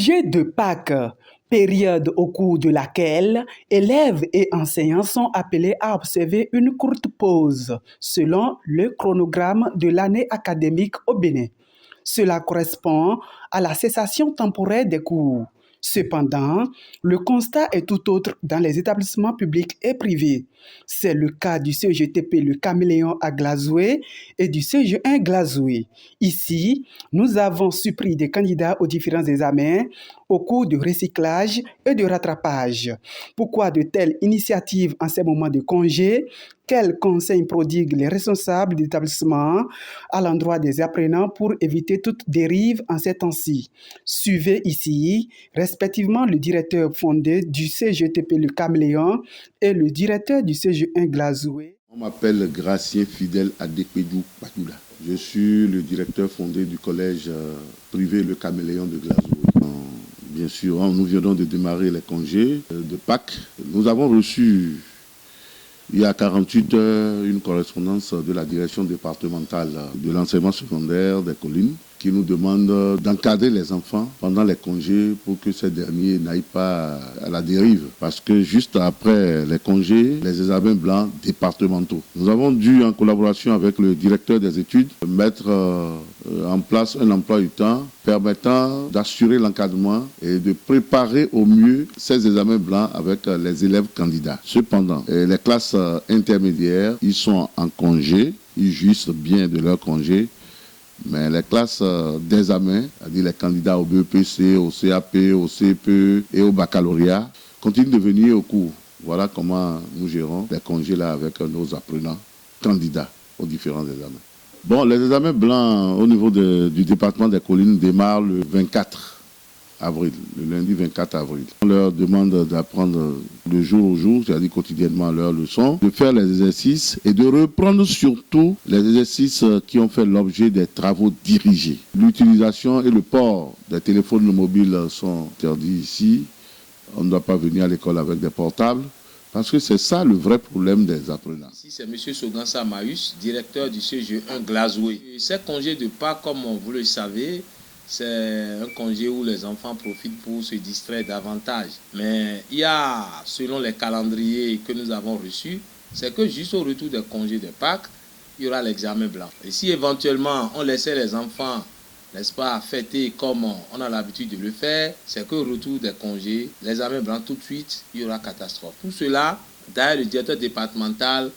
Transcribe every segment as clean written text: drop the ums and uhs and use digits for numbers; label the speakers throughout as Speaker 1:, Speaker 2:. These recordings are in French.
Speaker 1: sujet de Pâques, période au cours de laquelle élèves et enseignants sont appelés à observer une courte pause selon le chronogramme de l'année académique au Bénin. Cela correspond à la cessation temporaire des cours. Cependant, le constat est tout autre dans les établissements publics et privés. C'est le cas du CGTP Le Caméléon à Glazoué et du CG1 Glazoué. Ici, nous avons surpris des candidats aux différents examens au cours de recyclage et de rattrapage. Pourquoi de telles initiatives en ces moments de congé? Quels conseils prodiguent les responsables d'établissement à l'endroit des apprenants pour éviter toute dérive en ces temps-ci? Suivez ici, respectivement, le directeur fondé du CGTP Le Caméléon et le directeur du CG1 Glazoué.
Speaker 2: On m'appelle Gracien Fidèle Adepédou Patoula. Je suis le directeur fondé du collège privé Le Caméléon de Glazoué. Bien sûr, nous venons de démarrer les congés de Pâques. Nous avons reçu il y a 48 heures une correspondance de la direction départementale de l'enseignement secondaire des collines qui nous demande d'encadrer les enfants pendant les congés pour que ces derniers n'aillent pas à la dérive. Parce que juste après les congés, les examens blancs départementaux. Nous avons dû, en collaboration avec le directeur des études, mettre en place un emploi du temps permettant d'assurer l'encadrement et de préparer au mieux ces examens blancs avec les élèves candidats. Cependant, les classes intermédiaires, ils sont en congé, ils jouissent bien de leur congé. Mais les classes d'examen, c'est-à-dire les candidats au BEPC, au CAP, au CPE et au baccalauréat, continuent de venir au cours. Voilà comment nous gérons les congés là avec nos apprenants candidats aux différents examens. Bon, les examens blancs au niveau du département des collines démarrent le 24 avril, le lundi 24 avril. On leur demande d'apprendre de jour au jour, c'est-à-dire quotidiennement leurs leçons, de faire les exercices et de reprendre surtout les exercices qui ont fait l'objet des travaux dirigés. L'utilisation et le port des téléphones mobiles sont interdits ici. On ne doit pas venir à l'école avec des portables. Parce que c'est ça le vrai problème des apprenants.
Speaker 3: Ici, c'est M. Sogansa Maïus, directeur du CG1 Glazoué. Ces congés de Pâques, comme vous le savez, c'est un congé où les enfants profitent pour se distraire davantage. Mais il y a, selon les calendriers que nous avons reçus, c'est que juste au retour des congés de Pâques, il y aura l'examen blanc. Et si éventuellement on laissait les enfants, n'est-ce pas, fêter comme on a l'habitude de le faire, c'est qu'au retour des congés, l'examen blanc tout de suite, il y aura catastrophe. Pour cela, d'ailleurs, le directeur départemental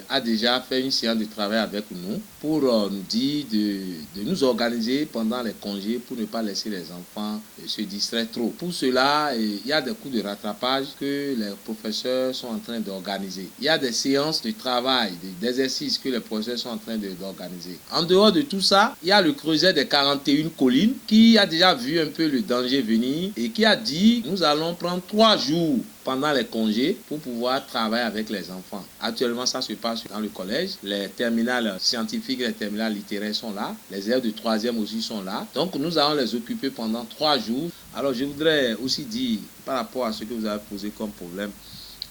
Speaker 3: a déjà fait une séance de travail avec nous pour nous dire de nous organiser pendant les congés pour ne pas laisser les enfants se distraire trop. Pour cela, il y a des cours de rattrapage que les professeurs sont en train d'organiser. Il y a des séances de travail, d'exercices que les professeurs sont en train d'organiser. En dehors de tout ça, il y a le creuset des 41 collines qui a déjà vu un peu le danger venir et qui a dit nous allons prendre 3 jours pendant les congés pour pouvoir travailler avec les enfants. Actuellement, ça se passe dans le collège. Les terminales scientifiques et les terminales littéraires sont là. Les élèves de 3e aussi sont là. Donc, nous allons les occuper pendant 3 jours. Alors, je voudrais aussi dire, par rapport à ce que vous avez posé comme problème,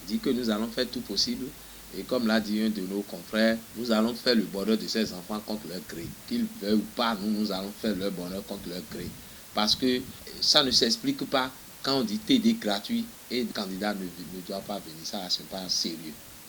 Speaker 3: dire que nous allons faire tout possible. Et comme l'a dit un de nos confrères, nous allons faire le bonheur de ces enfants contre leur gré. Qu'ils veuillent ou pas, nous allons faire leur bonheur contre leur gré. Parce que ça ne s'explique pas quand on dit TD gratuit et le candidat ne doit pas venir. Ça, ce n'est pas sérieux.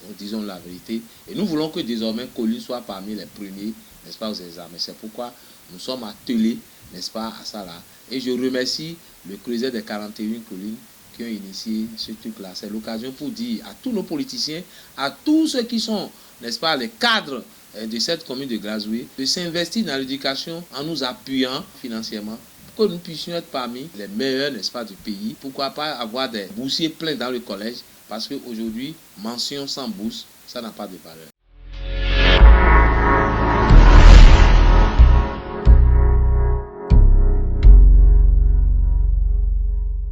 Speaker 3: Donc, disons la vérité. Et nous voulons que désormais Collines soit parmi les premiers, n'est-ce pas, aux examens. C'est pourquoi nous sommes attelés, n'est-ce pas, à ça là. Et je remercie le creuset des 41 collines qui ont initié ce truc-là. C'est l'occasion pour dire à tous nos politiciens, à tous ceux qui sont, n'est-ce pas, les cadres de cette commune de Glazoué, de s'investir dans l'éducation en nous appuyant financièrement, que nous puissions être parmi les meilleurs, n'est-ce pas, du pays. Pourquoi pas avoir des boursiers pleins dans le collège? Parce qu'aujourd'hui, mention sans bourse, ça n'a pas de valeur.